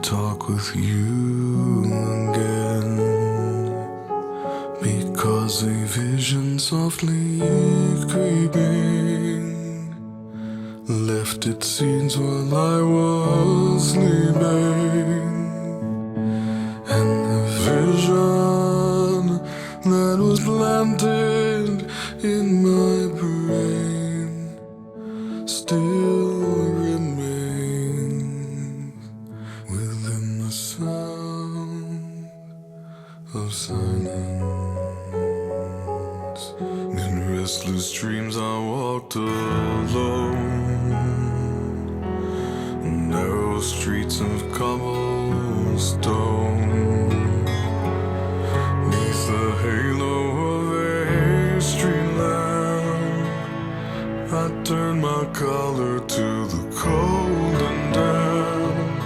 talk with you again, because a vision softly creeping left its scenes while I was sleeping, and the vision that was planted in my brain still remains within the sound of silence. In restless dreams I walked alone, narrow streets of cobblestone, neath the halo of a street lamp. I turned my collar to the cold and damp,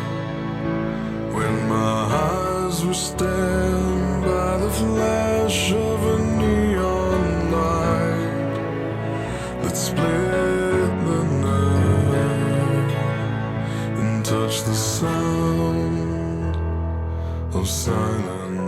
when my eyes were stabbed by the flash of a neon light that split the night and touched the sound of silence.